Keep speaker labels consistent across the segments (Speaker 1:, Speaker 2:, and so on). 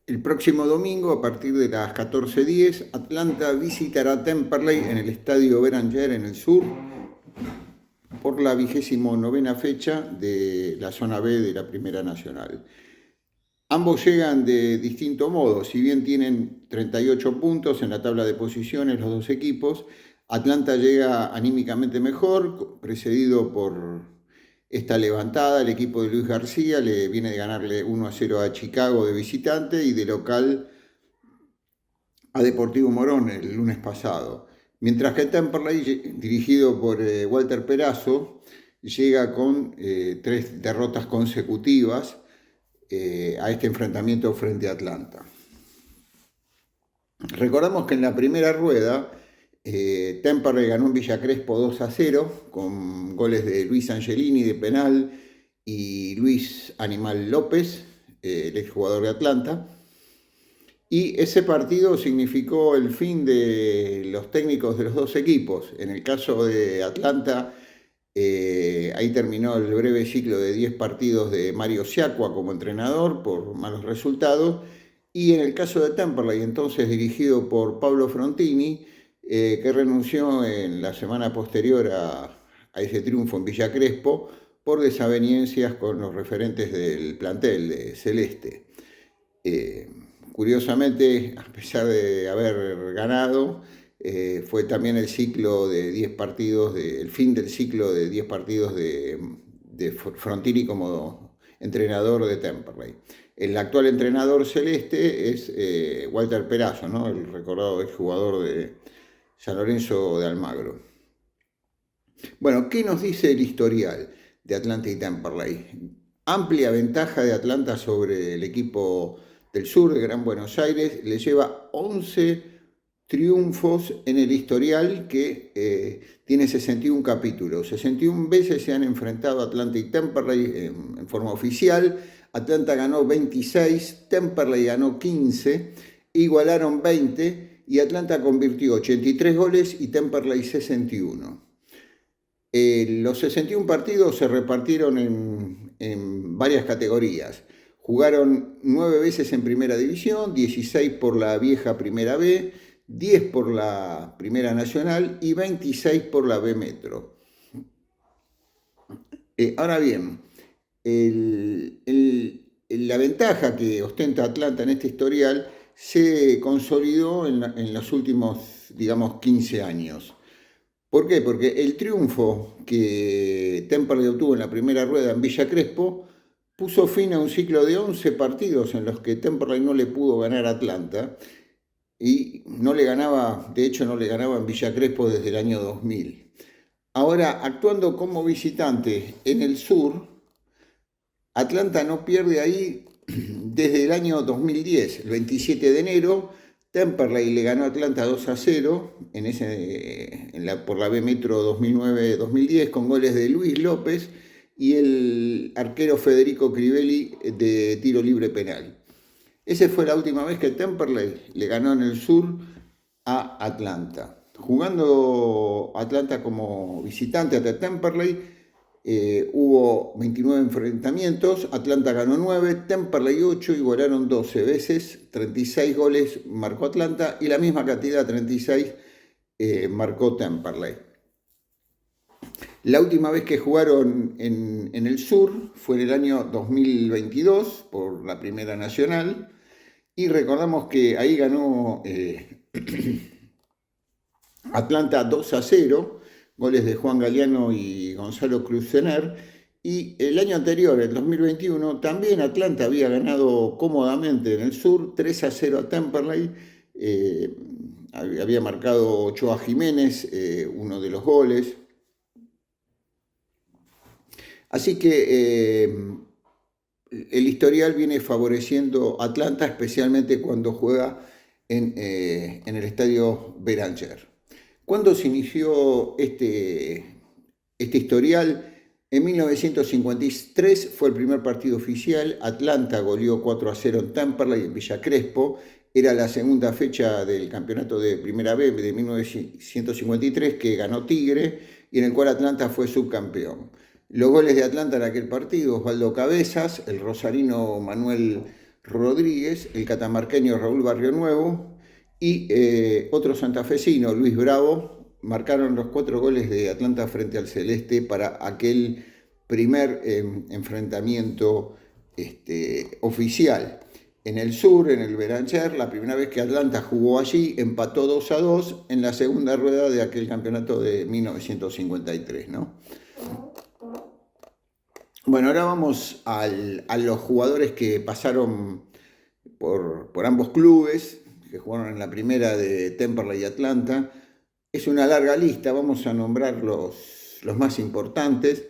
Speaker 1: El próximo domingo, a partir de las 14:10, Atlanta visitará Temperley en el Estadio Beranger en el sur por la 29ª fecha de la zona B de la Primera Nacional. Ambos llegan de distinto modo, si bien tienen 38 puntos en la tabla de posiciones los dos equipos. Atlanta llega anímicamente mejor, precedido por esta levantada. El equipo de Luis García le viene de ganarle 1-0 a Chicago de visitante y de local a Deportivo Morón el lunes pasado. Mientras que Temperley, dirigido por Walter Perazo, llega con 3 derrotas consecutivas a este enfrentamiento frente a Atlanta. Recordamos que en la primera rueda Temperley ganó en Villa Crespo 2-0 con goles de Luis Angelini de penal y Luis Animal López, el exjugador de Atlanta. Y ese partido significó el fin de los técnicos de los dos equipos. En el caso de Atlanta, ahí terminó el breve ciclo de 10 partidos de Mario Siacua como entrenador por malos resultados. Y en el caso de Temperley, entonces dirigido por Pablo Frontini, que renunció en la semana posterior a ese triunfo en Villa Crespo por desavenencias con los referentes del plantel de Celeste. Curiosamente, a pesar de haber ganado, fue también el ciclo de 10 partidos, el fin del ciclo de 10 partidos de Frontini como entrenador de Temperley. El actual entrenador celeste es Walter Perazo, ¿no? El recordado exjugador de San Lorenzo de Almagro. Bueno, ¿qué nos dice el historial de Atlanta y Temperley? Amplia ventaja de Atlanta sobre el equipo del sur de Gran Buenos Aires, le lleva 11 triunfos en el historial que tiene 61 capítulos. 61 veces se han enfrentado Atlanta y Temperley en forma oficial. Atlanta ganó 26, Temperley ganó 15, igualaron 20 y Atlanta convirtió 83 goles y Temperley 61. Los 61 partidos se repartieron en varias categorías. Jugaron 9 veces en Primera División, 16 por la vieja Primera B, 10 por la Primera Nacional y 26 por la B Metro. Ahora bien, la ventaja que ostenta Atlanta en este historial se consolidó en los últimos, digamos, 15 años. ¿Por qué? Porque el triunfo que Temperley obtuvo en la primera rueda en Villa Crespo puso fin a un ciclo de 11 partidos en los que Temperley no le pudo ganar a Atlanta y no le ganaba, de hecho no le ganaba en Villa Crespo desde el año 2000. Ahora, actuando como visitante en el sur, Atlanta no pierde ahí desde el año 2010, el 27 de enero, Temperley le ganó a Atlanta 2-0 por la B Metro 2009-2010 con goles de Luis López y el arquero Federico Crivelli de tiro libre penal. Esa fue la última vez que Temperley le ganó en el sur a Atlanta. Jugando Atlanta como visitante ante Temperley, hubo 29 enfrentamientos, Atlanta ganó 9, Temperley 8, igualaron 12 veces, 36 goles marcó Atlanta y la misma cantidad, 36, marcó Temperley. La última vez que jugaron en el sur fue en el año 2022 por la Primera Nacional y recordamos que ahí ganó Atlanta 2-0, goles de Juan Galeano y Gonzalo Cruzner, y el año anterior, el 2021, también Atlanta había ganado cómodamente en el sur 3-0 a Temperley, había marcado Ochoa Jiménez uno de los goles. Así que el historial viene favoreciendo a Atlanta, especialmente cuando juega en el estadio Beranger. ¿Cuándo se inició este historial? En 1953 fue el primer partido oficial. Atlanta goleó 4-0 en Temperley, en Villa Crespo. Era la segunda fecha del campeonato de Primera B de 1953 que ganó Tigre y en el cual Atlanta fue subcampeón. Los goles de Atlanta en aquel partido: Osvaldo Cabezas, el rosarino Manuel Rodríguez, el catamarqueño Raúl Barrionuevo y otro santafesino, Luis Bravo, marcaron los 4 goles de Atlanta frente al Celeste para aquel primer enfrentamiento oficial. En el sur, en el Beranger, la primera vez que Atlanta jugó allí, empató 2-2 en la segunda rueda de aquel campeonato de 1953, ¿no? Bueno, ahora vamos a los jugadores que pasaron por ambos clubes, que jugaron en la primera de Temperley y Atlanta. Es una larga lista, vamos a nombrar los más importantes.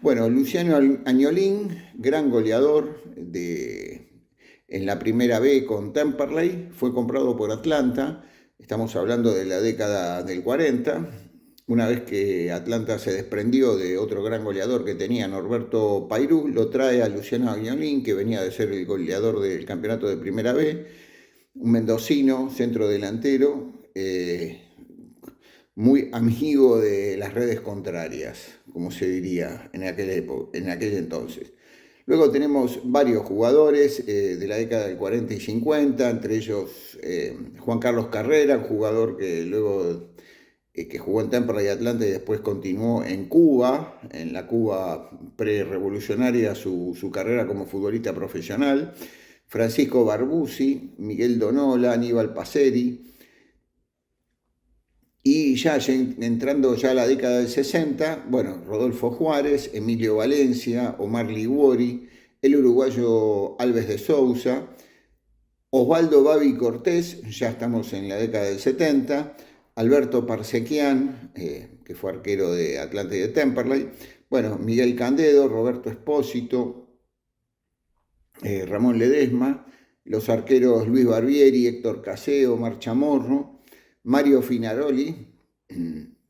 Speaker 1: Bueno, Luciano Añolín, gran goleador en la primera B con Temperley, fue comprado por Atlanta, estamos hablando de la década del 40, una vez que Atlanta se desprendió de otro gran goleador que tenía, Norberto Pairú, lo trae a Luciano Añolín, que venía de ser el goleador del campeonato de primera B, un mendocino, centro delantero, muy amigo de las redes contrarias, como se diría en aquel entonces. Luego tenemos varios jugadores de la década del 40 y 50, entre ellos Juan Carlos Carrera, un jugador que luego que jugó en Temperley y Atlanta y después continuó en Cuba, en la Cuba pre-revolucionaria, su carrera como futbolista profesional. Francisco Barbusi, Miguel Donola, Aníbal Paceri. Y ya entrando ya a la década del 60, bueno, Rodolfo Juárez, Emilio Valencia, Omar Liguori, el uruguayo Alves de Sousa, Osvaldo Babi Cortés, ya estamos en la década del 70, Alberto Parsequian, que fue arquero de Atlanta y de Temperley, bueno, Miguel Candedo, Roberto Espósito, Ramón Ledesma, los arqueros Luis Barbieri, Héctor Caseo, Omar Chamorro, Mario Finaroli,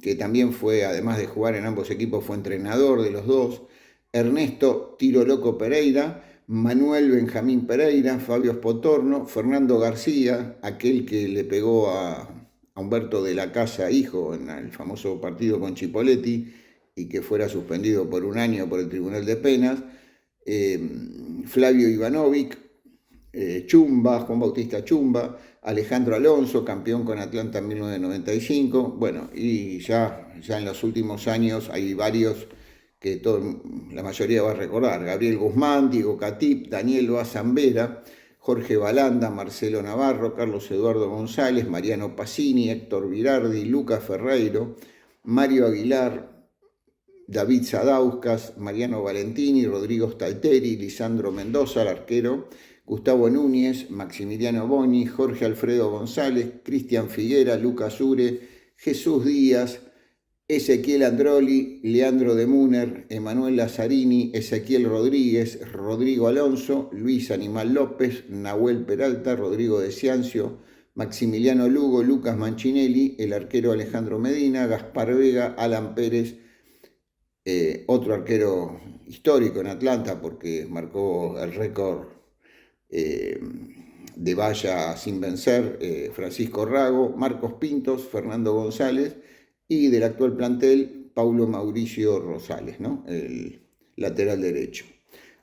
Speaker 1: que también fue, además de jugar en ambos equipos, fue entrenador de los dos, Ernesto Tiro Loco Pereira, Manuel Benjamín Pereira, Fabio Spotorno, Fernando García, aquel que le pegó a Humberto de la Casa, hijo, en el famoso partido con Chipoletti, y que fuera suspendido por 1 año por el Tribunal de Penas, Flavio Ivanovic, Chumba, Juan Bautista Chumba, Alejandro Alonso, campeón con Atlanta en 1995. Bueno, y ya en los últimos años hay varios que la mayoría va a recordar. Gabriel Guzmán, Diego Catip, Daniel Bazambera, Jorge Balanda, Marcelo Navarro, Carlos Eduardo González, Mariano Pacini, Héctor Virardi, Lucas Ferreiro, Mario Aguilar, David Sadauskas, Mariano Valentini, Rodrigo Stalteri, Lisandro Mendoza, el arquero, Gustavo Núñez, Maximiliano Boni, Jorge Alfredo González, Cristian Figuera, Lucas Ure, Jesús Díaz, Ezequiel Androli, Leandro de Muner, Emanuel Lazzarini, Ezequiel Rodríguez, Rodrigo Alonso, Luis Animal López, Nahuel Peralta, Rodrigo de Ciancio, Maximiliano Lugo, Lucas Manchinelli, el arquero Alejandro Medina, Gaspar Vega, Alan Pérez, otro arquero histórico en Atlanta porque marcó el récord de valla sin vencer, Francisco Rago, Marcos Pintos, Fernando González y del actual plantel, Paulo Mauricio Rosales, ¿no? El lateral derecho.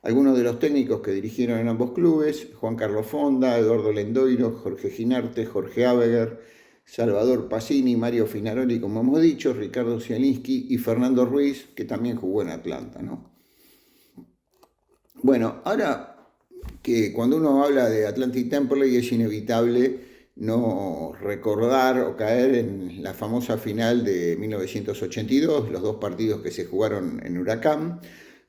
Speaker 1: Algunos de los técnicos que dirigieron en ambos clubes: Juan Carlos Fonda, Eduardo Lendoiro, Jorge Ginarte, Jorge Abeger, Salvador Pacini, Mario Finaroli, como hemos dicho, Ricardo Zielinski y Fernando Ruiz, que también jugó en Atlanta, ¿no? Bueno, ahora que cuando uno habla de Atlanta y Temperley es inevitable no recordar o caer en la famosa final de 1982, los 2 partidos que se jugaron en Huracán.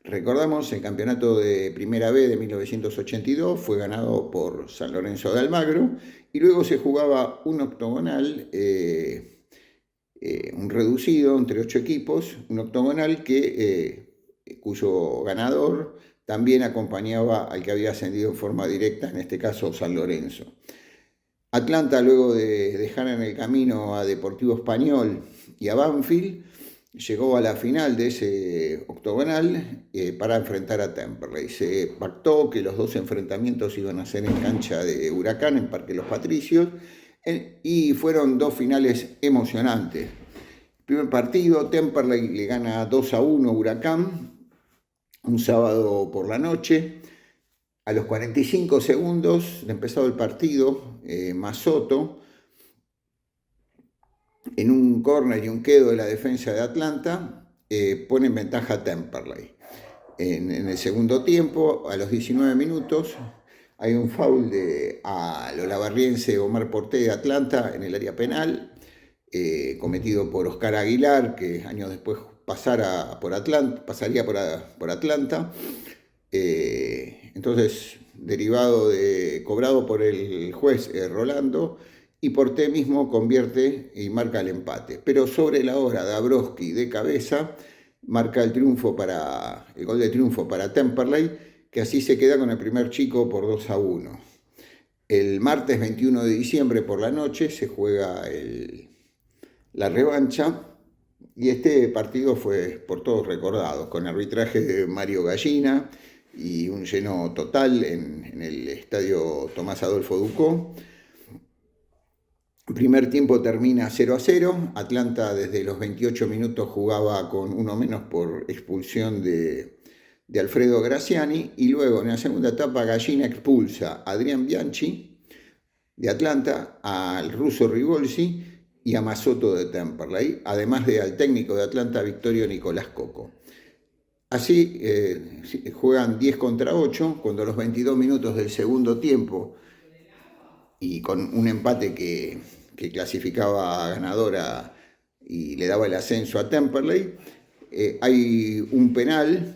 Speaker 1: Recordamos, el campeonato de Primera B de 1982 fue ganado por San Lorenzo de Almagro y luego se jugaba un octogonal, un reducido entre 8 equipos, un octogonal cuyo ganador también acompañaba al que había ascendido en forma directa, en este caso San Lorenzo. Atlanta, luego de dejar en el camino a Deportivo Español y a Banfield, llegó a la final de ese octogonal para enfrentar a Temperley. Se pactó que los 2 enfrentamientos iban a ser en cancha de Huracán, en Parque Los Patricios, y fueron 2 finales emocionantes. Primer partido, Temperley le gana 2-1 a Huracán, un sábado por la noche. A los 45 segundos de empezado el partido, Masoto, en un córner y un quedo de la defensa de Atlanta, pone en ventaja a Temperley. En el segundo tiempo, a los 19 minutos, hay un foul al olavarriense Omar Porté de Atlanta en el área penal, cometido por Oscar Aguilar, que años después pasaría por Atlanta. Entonces, cobrado por el juez Rolando, y Porté mismo convierte y marca el empate. Pero sobre la hora, Dabrowski de cabeza marca el gol de triunfo para Temperley, que así se queda con el primer chico por 2-1. El martes 21 de diciembre por la noche se juega la revancha, y este partido fue por todos recordado, con arbitraje de Mario Gallina y un lleno total en el estadio Tomás Adolfo Ducó. El primer tiempo termina 0-0. Atlanta desde los 28 minutos jugaba con uno menos por expulsión de Alfredo Graciani, y luego en la segunda etapa Gallina expulsa a Adrián Bianchi de Atlanta, al ruso Rigolsi y a Masoto de Temperley, además al técnico de Atlanta, Victorio Nicolás Coco. Así juegan 10 contra 8, cuando a los 22 minutos del segundo tiempo, y con un empate que clasificaba ganadora y le daba el ascenso a Temperley, hay un penal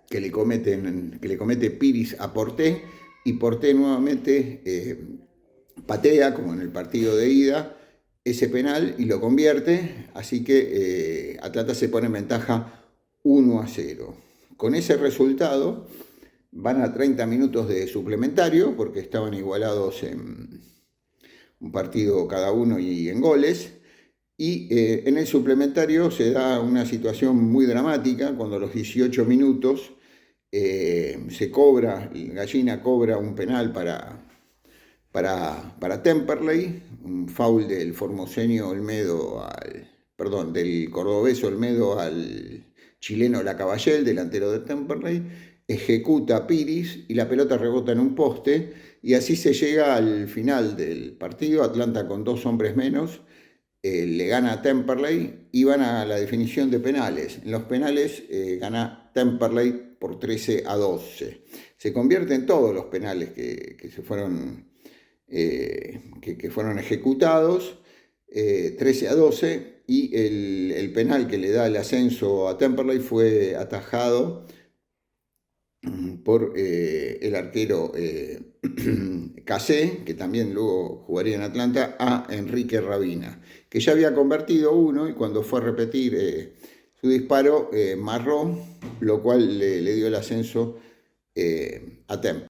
Speaker 1: que le comete Piris a Porté, y Porté nuevamente patea, como en el partido de ida, ese penal y lo convierte, así que Atlanta se pone en ventaja 1-0. Con ese resultado van a 30 minutos de suplementario, porque estaban igualados en un partido cada uno y en goles, y en el suplementario se da una situación muy dramática, cuando a los 18 minutos Gallina cobra un penal para Temperley, un foul del del cordobés Olmedo al chileno Lacaballel, delantero de Temperley. Ejecuta a Piris y la pelota rebota en un poste, y así se llega al final del partido. Atlanta, con 2 hombres menos, le gana a Temperley y van a la definición de penales. En los penales gana Temperley por 13-12. Se convierten todos los penales que fueron ejecutados, 13-12, y el penal que le da el ascenso a Temperley fue atajado por el arquero Casé, que también luego jugaría en Atlanta, a Enrique Rabina, que ya había convertido uno, y cuando fue a repetir su disparo, marró, lo cual le dio el ascenso a Temperley.